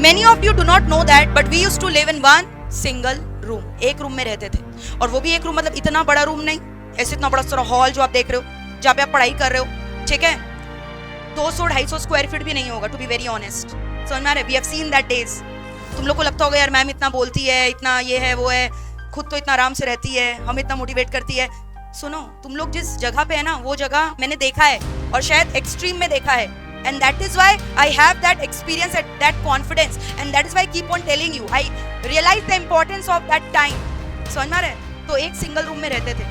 Many of you do not know that, but we used to live in one single room. एक room में रहते थे, और वो भी एक रूम मतलब इतना बड़ा रूम नहीं, ऐसे इतना बड़ा सारा हॉल जो आप देख रहे हो, जहाँ पे आप पढ़ाई कर रहे हो, ठीक है, 200-250 स्क्वायर फीट भी नहीं होगा, टू बी वेरी ऑनेस्ट. समझ में आ रहा है? We have seen that days. तुम लोग को लगता होगा यार मैम इतना बोलती है, इतना ये है वो है, खुद तो इतना आराम से रहती है, हम इतना मोटिवेट करती है. सुनो, तुम लोग जिस जगह पे है ना, वो जगह मैंने देखा है, और शायद एक्सट्रीम में देखा है. And that is why I have that experience and that confidence, and that is why I keep on telling you. I realize the importance of that time. समझ में आ रहा है? तो एक सिंगल रूम में रहते थे,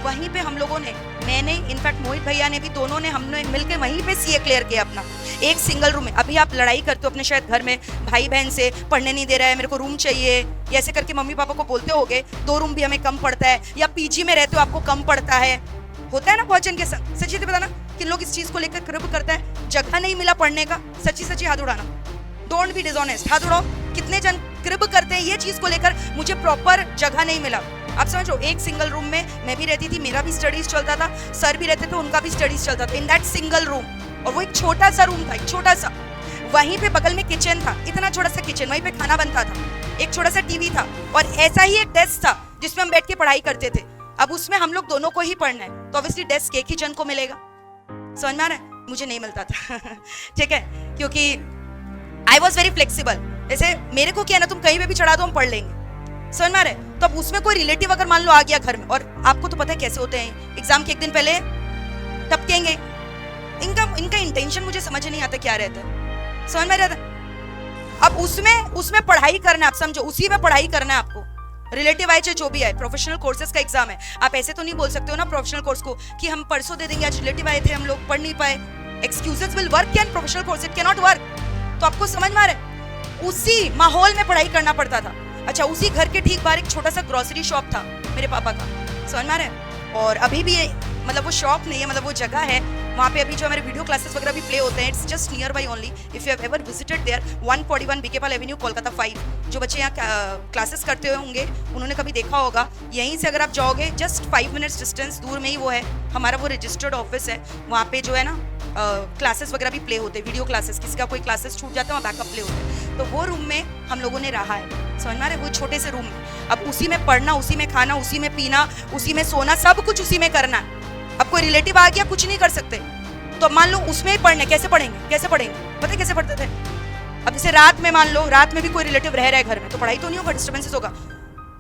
वहीं पे हम लोगों ने, मैंने, इनफैक्ट मोहित भैया ने भी, दोनों ने, हमने मिलकर वहीं पे सीए क्लियर किया अपना, एक सिंगल रूम में. अभी आप लड़ाई करते हो अपने शायद घर में भाई बहन से, पढ़ने नहीं दे रहा है, मेरे को रूम चाहिए, या ऐसे करके मम्मी पापा को बोलते होगे 2 रूम भी हमें कम पड़ता है, या पीजी में रहते हो आपको कम पड़ता है, होता है ना बहुत जन के साथ. सच्ची बताना किन लोग इस चीज को लेकर क्रिप करता है, जगह नहीं मिला पढ़ने का. सच्ची हाथ उड़ाना, डोंट बी डिसऑनेस्ट, हाथ उड़ाओ. कितने जन क्रिप करते हैं ये चीज को लेकर, मुझे प्रॉपर जगह नहीं मिला. आप समझो, एक सिंगल रूम में मैं भी रहती थी, मेरा भी स्टडीज चलता था, सर भी रहते थे, उनका भी स्टडीज चलता था, इन दैट सिंगल रूम. और वो एक छोटा सा रूम था, एक छोटा सा, वहीं पे बगल में किचन था, इतना छोटा सा किचन, वहीं पे खाना बनता था, एक छोटा सा टीवी था, और ऐसा ही एक डेस्क था जिसमें हम बैठ के पढ़ाई करते थे. अब उसमें हम लोग दोनों को ही पढ़ना है, तो ऑब्वियसली डेस्क एक ही जन को मिलेगा. समझ में आ रहा है? मुझे नहीं मिलता था ठीक है, क्योंकि आई वॉज वेरी फ्लेक्सिबल. जैसे मेरे को क्या ना, तुम कहीं पे भी चढ़ा दो हम पढ़ लेंगे. समझ में आ रहा है? तो अब उसमें कोई रिलेटिव अगर मान लो आ गया घर में, और आपको तो पता है कैसे होते हैं, एग्जाम के एक दिन पहले टपकेंगे. इनका इंटेंशन मुझे समझ नहीं आता क्या रहता है. समझ में रहता है? अब उसमें पढ़ाई करना है, आप समझो, उसी में पढ़ाई करना है आपको. रिलेटिव आए चाहे जो भी आए, प्रोफेशनल कोर्सेज का एग्जाम है, आप ऐसे तो नहीं बोल सकते हो ना प्रोफेशनल कोर्स को कि हम परसों दे देंगे, आज रिलेटिव आए थे हम लोग पढ़ नहीं पाए. Excuses will work can professional course, it can not work. तो आपको समझ में आ रहा है? उसी माहौल में पढ़ाई करना पड़ता था. अच्छा, उसी घर के ठीक बाहर एक छोटा सा ग्रोसरी शॉप था मेरे पापा का. समझ में आ रहा है? और अभी भी मतलब वो शॉप नहीं है, मतलब वो जगह है, वहाँ पे अभी जो हमारे वीडियो क्लासेस वगैरह भी प्ले होते हैं. It's just nearby only. If you have ever visited there, 141 BK Pal avenue, Kolkata 5. जो बच्चे यहाँ क्लासेस करते हुए होंगे उन्होंने कभी देखा होगा. यहीं से अगर आप जाओगे, जस्ट 5 मिनट्स डिस्टेंस दूर में ही वो है हमारा वो रजिस्टर्ड ऑफिस है. वहाँ पे जो है ना क्लासेस वगैरह भी प्ले होते हैं, वीडियो क्लासेस. किसी का कोई क्लासेस छूट जाता है वहाँ बैकअप प्ले होते हैं. तो वो रूम में हम लोगों ने रहा है. समझ में आ रहा है? वो छोटे से रूम में अब उसी में पढ़ना, उसी में खाना, उसी में पीना, उसी में सोना, सब कुछ उसी में करना है. अब कोई रिलेटिव आ गया, कुछ नहीं कर सकते. तो मान लो उसमें ही पढ़ने, कैसे पढ़ेंगे? पता है कैसे पढ़ते थे? अब जैसे रात में, मान लो रात में भी कोई रिलेटिव रह रहा है घर में, तो पढ़ाई तो नहीं होगा, डिस्टर्बेंसेस होगा.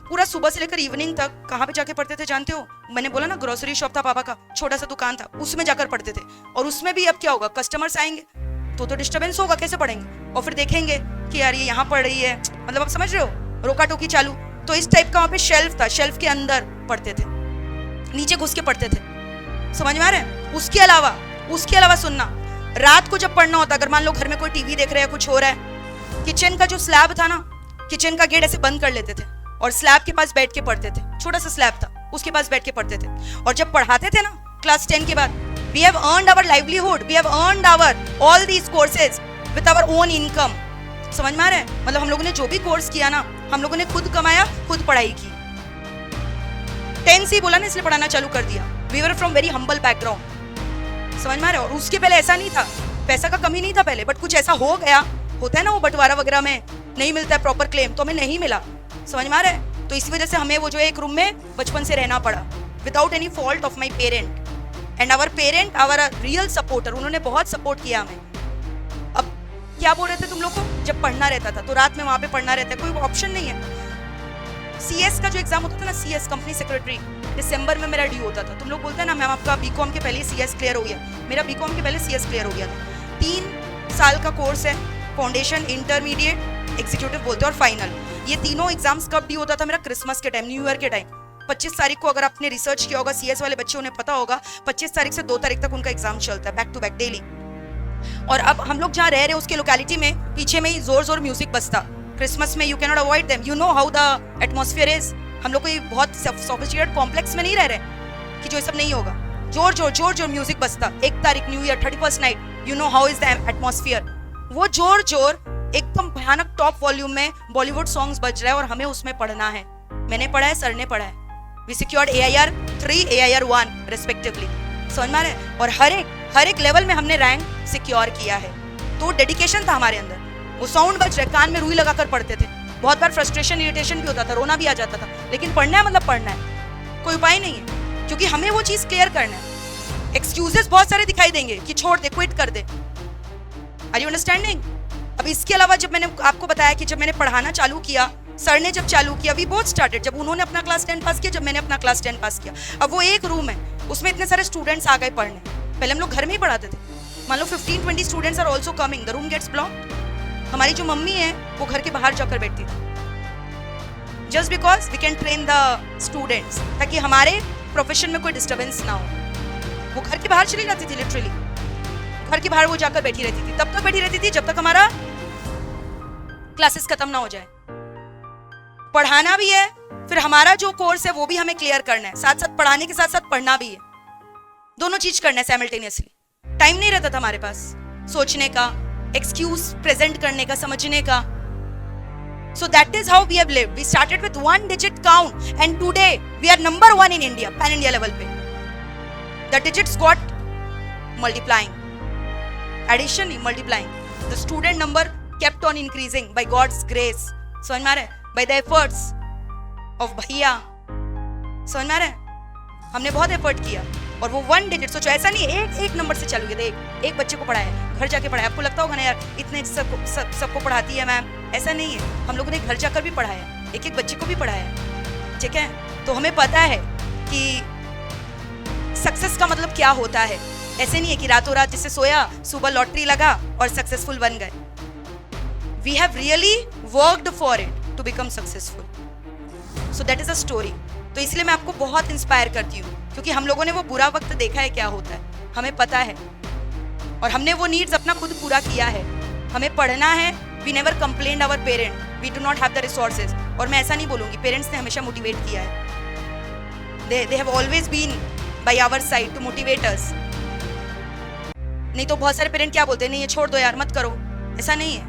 पूरा सुबह से लेकर इवनिंग तक कहाँ पे जाके पढ़ते थे जानते हो? मैंने बोला ना, ग्रोसरी शॉप था पापा का, छोटा सा दुकान था, उसमें जाकर पढ़ते थे. और उसमें भी अब क्या होगा, कस्टमर्स आएंगे तो डिस्टर्बेंस होगा, कैसे पढ़ेंगे? और फिर देखेंगे कि यार ये यहाँ पढ़ रही है, मतलब आप समझ रहे हो, रोका टोकी चालू. तो इस टाइप का वहाँ पे शेल्फ था, शेल्फ के अंदर पढ़ते थे, नीचे घुस के पढ़ते थे. समझ में आ रहा है? उसके अलावा सुनना, रात को जब पढ़ना होता, अगर मान लो घर में कोई टीवी देख रहा है, कुछ हो रहा है, किचन का जो स्लैब था ना, किचन का गेट ऐसे बंद कर लेते थे और स्लैब के पास बैठ के पढ़ते थे. छोटा सा स्लैब था, उसके पास बैठ के पढ़ते थे. और जब पढ़ाते थे ना क्लास 10 के बाद, we have earned our livelihood, we have earned our all these courses with our own income. समझ में आ रहा है? मतलब हम लोगों ने जो भी कोर्स किया ना, हम लोगों ने खुद कमाया, खुद पढ़ाई की. 10 से बोला ना, इसलिए पढ़ाना चालू कर दिया. We were from very humble background. समझ में आ रहा है? और उसके पहले ऐसा नहीं था, पैसा का कमी नहीं था पहले, बट कुछ ऐसा हो गया, होता है ना वो बंटवारा वगैरह में नहीं मिलता है प्रॉपर क्लेम, तो हमें नहीं मिला. समझ में आ रहा है? तो इसी वजह से हमें वो जो एक रूम में बचपन से रहना पड़ा, without any fault of my parent. And our parent, our real supporter, उन्होंने बहुत सपोर्ट किया हमें. अब क्या बोल रहे थे तुम लोग को, जब पढ़ना रहता था तो रात में वहाँ पे पढ़ना रहता है, कोई ऑप्शन नहीं है. सीएस का जो एग्जाम होता था ना, सीएस कंपनी सेक्रेटरी, दिसंबर में मेरा ड्यू होता था. तुम लोग बोलते हैं ना मैम आपका बीकॉम के पहले सीएस क्लियर हो गया, मेरा बीकॉम के पहले सीएस क्लियर हो गया था. 3 साल का कोर्स है, फाउंडेशन, इंटरमीडिएट, एग्जीक्यूटिव बोलते हैं, और फाइनल. ये तीनों एग्जाम्स कब ड्यू होता था मेरा? क्रिसमस के टाइम, न्यू ईयर के टाइम. 25 तारीख को, अगर आपने रिसर्च किया होगा, सीएस वाले बच्चे उन्हें पता होगा, 25 तारीख से 2 तारीख तक उनका एग्जाम चलता है, बैक टू बैक डेली. और अब हम लोग जहाँ रह रहे हैं उसके लोकेलिटी में पीछे में ही जोर म्यूजिक बजता. क्रिसमस में you can not avoid them, you know how the atmosphere is. हम लोग कोई बहुत सोफिस्टिकेटेड कॉम्प्लेक्स में नहीं रह रहे कि जो ये सब नहीं होगा. जोर म्यूजिक बजता. 1 तारीख new year, 31st night, you know how is the atmosphere. वो जोर एकदम भयानक टॉप वॉल्यूम में बॉलीवुड सॉन्ग्स बज रहा है, और हमें उसमें पढ़ना है. मैंने पढ़ा है, सर ने पढ़ा है. We secured AIR 3, AIR 1 respectively. समझ में आ रहा है? और हर एक लेवल में हमने रैंक सिक्योर किया है. तो डेडिकेशन था हमारे अंदर. वो साउंड बज रहे, कान में रुई लगाकर पढ़ते थे। बहुत बार फ्रस्ट्रेशन इरिटेशन भी होता था, रोना भी आ जाता था, लेकिन पढ़ना है मतलब पढ़ना है, कोई उपाय नहीं है, क्योंकि हमें वो चीज क्लियर करना है। एक्सक्यूजेस बहुत सारे दिखाई देंगे कि छोड़ दे, क्विट कर दे। Are you understanding? अब इसके अलावा जब मैंने आपको बताया कि जब मैंने पढ़ाना चालू किया, सर ने जब चालू किया, वी बोथ स्टार्टेड, जब उन्होंने अपना क्लास 10 पास किया, जब मैंने अपना क्लास 10 पास किया। अब वो एक रूम है, उसमें इतने सारे स्टूडेंट्स आ गए पढ़ने। पहले हम लोग घर में ही पढ़ाते थे, मान लो 15-20 students are also coming, the room gets blocked. हमारी जो मम्मी है वो घर के बाहर जाकर बैठती थी, just because we can train the students, ताकि हमारे प्रोफेशन में कोई डिस्टर्बेंस ना हो। वो घर के बाहर चली जाती थी, लिटरली घर के बाहर वो जाकर बैठी रहती थी। तब तक बैठी रहती थी जब तक हमारा क्लासेस खत्म ना हो जाए। पढ़ाना भी है, फिर हमारा जो कोर्स है वो भी हमें क्लियर करना है, साथ साथ पढ़ाने के साथ साथ पढ़ना भी है, दोनों चीज करना है साइमल्टेनियसली। टाइम नहीं रहता था हमारे पास सोचने का, एक्सक्यूज प्रेजेंट करने का, समझने का। So that is how we have lived. We started with 1 digit count and today we are number 1 in India, pan India level पे. The digits got multiplying, addition multiplying. The student number kept on increasing by God's grace. समझ में आ रहा है? By the efforts of भैया, समझ में आ रहा है? हमने बहुत एफर्ट किया और वो 1 डिजिट, सोचो ऐसा नहीं एक नंबर से चालू किया था, एक बच्चे को पढ़ाया, घर जाके पढ़ाया। आपको लगता होगा ना यार इतने सबको पढ़ाती है मैम, ऐसा नहीं है। हम लोगों ने घर जाकर भी पढ़ाया, एक बच्चे को भी पढ़ाया, ठीक है? तो हमें पता है कि सक्सेस का मतलब क्या होता है। ऐसे नहीं है कि रातों रात जिससे सोया सुबह लॉटरी लगा और सक्सेसफुल बन गए। We have really worked for it to become successful. So that is a story. तो इसलिए मैं आपको बहुत इंस्पायर करती हूँ, क्योंकि हम लोगों ने वो बुरा वक्त देखा है क्या होता है, हमें पता है, और हमने वो नीड्स अपना खुद पूरा किया है। हमें पढ़ना है। We never complained our parent, we do not have the resources. और मैं ऐसा नहीं बोलूंगी, पेरेंट्स ने हमेशा मोटिवेट किया है, they have always been by our side to motivate us. नहीं तो बहुत सारे पेरेंट क्या बोलते हैं, नहीं ये छोड़ दो यार, मत करो। ऐसा नहीं है,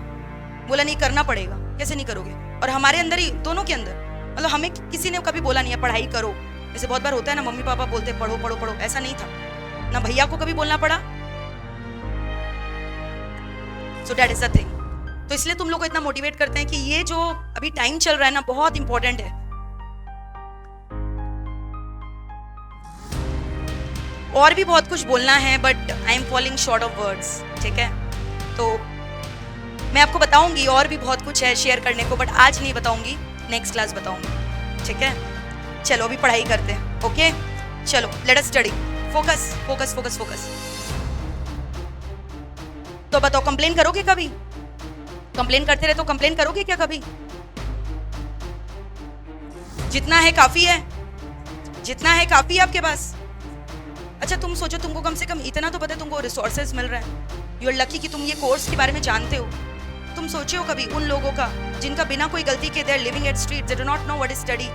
बोला नहीं करना पड़ेगा, कैसे नहीं करोगे? और हमारे अंदर ही, दोनों के अंदर, मतलब हमें किसी ने कभी बोला नहीं है पढ़ाई करो। जैसे बहुत बार होता है ना, मम्मी पापा बोलते पढ़ो पढ़ो पढ़ो, ऐसा नहीं था ना, भैया को कभी बोलना पड़ा। सो दैट इज द थिंग। तो इसलिए तुम लोग को इतना मोटिवेट करते हैं कि ये जो अभी टाइम चल रहा है ना, बहुत इंपॉर्टेंट है। और भी बहुत कुछ बोलना है, but I am falling short of words, ठीक है? तो मैं आपको बताऊंगी, और भी बहुत कुछ है शेयर करने को, बट आज नहीं बताऊंगी, नेक्स्ट क्लास बताऊंगी, ठीक है? चलो अभी पढ़ाई करते हैं, ओके? चलो let us study, focus focus focus focus. तो बताओ, कंप्लेन करोगे कभी? कंप्लेन करते रहे तो कंप्लेन करोगे क्या कभी? जितना है काफी है, जितना है काफी है आपके पास। अच्छा तुम सोचो, तुमको कम से कम इतना तो पता है, तुमको रिसोर्सेज मिल रहा है, यू आर लकी कि तुम ये कोर्स के बारे में जानते हो। तुम सोचे हो कभी उन लोगों का जिनका बिना कोई गलती के they are living at street, they do not know what is study?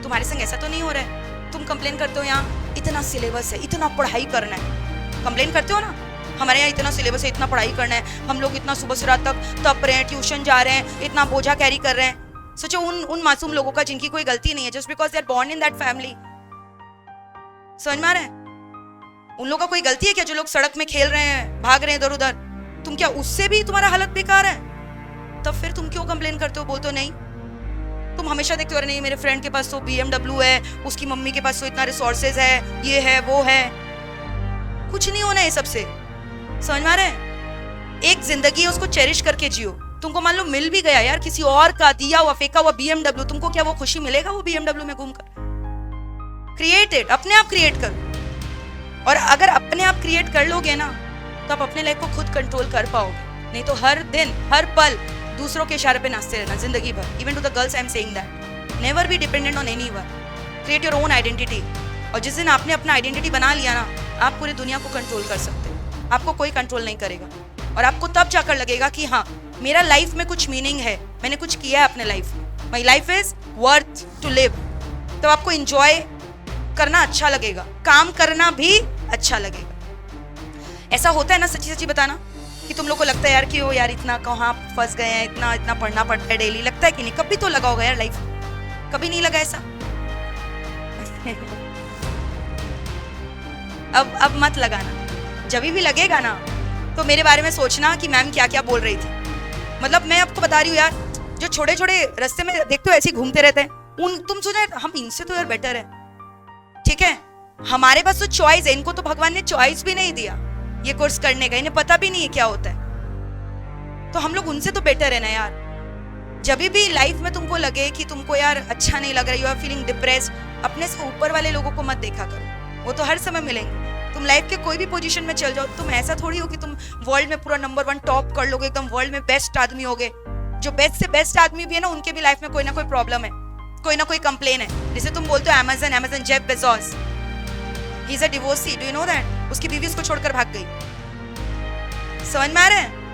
तुम्हारे संग ऐसा तो नहीं हो रहा है? तुम कंप्लेन करते हो यहाँ इतना सिलेबस है, इतना पढ़ाई करना है, कंप्लेन करते हो ना, हमारे यहाँ इतना सिलेबस है, इतना पढ़ाई करना है, हम लोग इतना सुबह से रात तक तप रहे हैं, ट्यूशन जा रहे हैं, इतना बोझा कैरी कर रहे हैं। सोचो उन मासूम लोगों का जिनकी कोई गलती नहीं है, just because they are born in that family. समझ में आ रहा है? उन लोगों का कोई गलती है क्या, जो लोग सड़क में खेल रहे हैं, भाग रहे हैं इधर उधर? तुम क्या उससे भी तुम्हारा हालत बेकार है? तब फिर तुम क्यों कंप्लेन करते हो, बोलते हो नहीं? तुम हमेशा देखते हो नहीं मेरे फ्रेंड के पास तो BMW है, उसकी मम्मी के पास तो इतना रिसोर्सेज है, ये है वो है। कुछ नहीं होना है सबसे। समझ में आ रहा है? एक जिंदगी है, उसको चेरिश करके जियो। तुमको मान लो मिल भी गया यार किसी और का दिया हुआ फेंका हुआ BMW, तुमको क्या वो खुशी मिलेगा वो BMW में घूमकर? क्रिएटेड, अपने आप क्रिएट करो। और अगर अपने आप क्रिएट कर लोगे ना, तो आप अपने लाइफ को खुद कंट्रोल कर पाओगे। नहीं तो हर दिन हर पल दूसरों के इशारे पे नाचते रहना जिंदगी भर। Even to the girls I am saying that, never be dependent on anyone, create your own identity. और जिस दिन आपने अपना आइडेंटिटी बना लिया ना, आप पूरी दुनिया को कंट्रोल कर सकते हो, आपको कोई कंट्रोल नहीं करेगा। और आपको तब जाकर लगेगा कि हाँ मेरा लाइफ में कुछ मीनिंग है, मैंने कुछ किया है अपने लाइफ में, my life is worth to live. तो आपको इंजॉय करना अच्छा लगेगा, काम करना भी अच्छा लगेगा। ऐसा होता है ना, सच्ची सच्ची बताना, कि तुम लोग को लगता है यार कि वो यार इतना कहाँ फंस गए हैं, इतना इतना पढ़ना पड़ता है डेली, लगता है कि नहीं? कभी तो लगा होगा यार लाइफ, कभी नहीं लगा ऐसा? अब मत लगाना, जब भी लगेगा ना तो मेरे बारे में सोचना कि मैम क्या क्या बोल रही थी, मतलब मैं आपको बता रही हूँ यार, जो छोटे छोटे रास्ते में देखते हो ऐसे ही घूमते रहते हैं, उन तुम सोचो यार हम इनसे तो यार बेटर है, ठीक है। हमारे पास तो चॉइस है, इनको तो भगवान ने चॉइस भी नहीं दिया ये कोर्स करने का, इन्हें पता भी नहीं है क्या होता है, तो हम लोग उनसे तो बेटर है ना यार। जब भी लाइफ में तुमको लगे कि तुमको यार अच्छा नहीं लग रहा, यू आर फीलिंग डिप्रेस्ड, अपने से ऊपर वाले लोगों को मत देखा करो, वो तो हर समय मिलेंगे। तुम लाइफ के कोई भी पोजीशन में चल जाओ, तुम ऐसा थोड़ी हो कि तुम वर्ल्ड में पूरा नंबर 1 टॉप कर लोगे, एकदम वर्ल्ड में बेस्ट आदमी होगे। जो बेस्ट से बेस्ट आदमी भी है ना, उनके भी लाइफ में कोई ना कोई प्रॉब्लम है, कोई ना कोई कंप्लेन है। जैसे तुम बोलते हो Amazon Jeff Bezos, he is a divorcee, do you know that? उसकी बीवी उसको छोड़कर भाग गई, समझ में आ रहा है?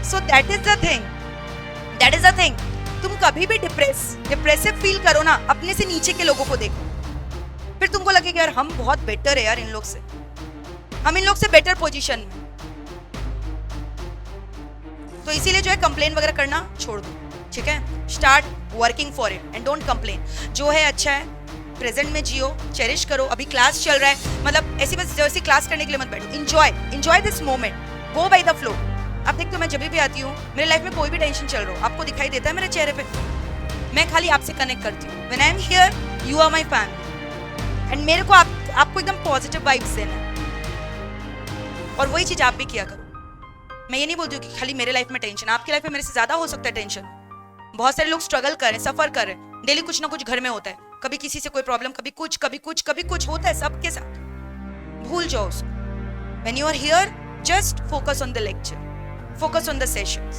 सो दैट इज द थिंग, तुम कभी भी डिप्रेसिव फील करो ना, अपने से नीचे के लोगों को देखो, फिर तुमको लगेगा यार हम बहुत बेटर है यार इन लोग से, हम इन लोग से बेटर पोजीशन में। तो इसीलिए जो है कंप्लेन वगैरह करना छोड़ दो, ठीक है। Start working for it and don't complain. जो है अच्छा है, प्रेजेंट में जियो, चेरिश करो। अभी क्लास चल रहा है, मतलब ऐसी बस जैसी क्लास करने के लिए मत बैठो, enjoy this moment, go by the flow. आप देखते हो मैं जब भी आती हूँ, मेरे लाइफ में कोई भी टेंशन चल रहा हो, आपको दिखाई देता है मेरे चेहरे पे, मैं खाली आपसे कनेक्ट करती हूँ। When I am here, you are my family, and मेरे को आपको एकदम पॉजिटिव वाइब्स देना है, और वही चीज आप भी किया करो। मैं ये नहीं बोलती हूँ कि खाली मेरे लाइफ में टेंशन, आपकी लाइफ में मेरे से ज्यादा हो सकता है टेंशन। बहुत सारे लोग स्ट्रगल कर रहे हैं, सफर कर रहे हैं, डेली कुछ ना कुछ घर में होता है, कभी किसी से कोई प्रॉब्लम, कभी कुछ होता है सबके साथ। भूल जाओ उसको। When you are here, just focus on the lecture, focus on the sessions.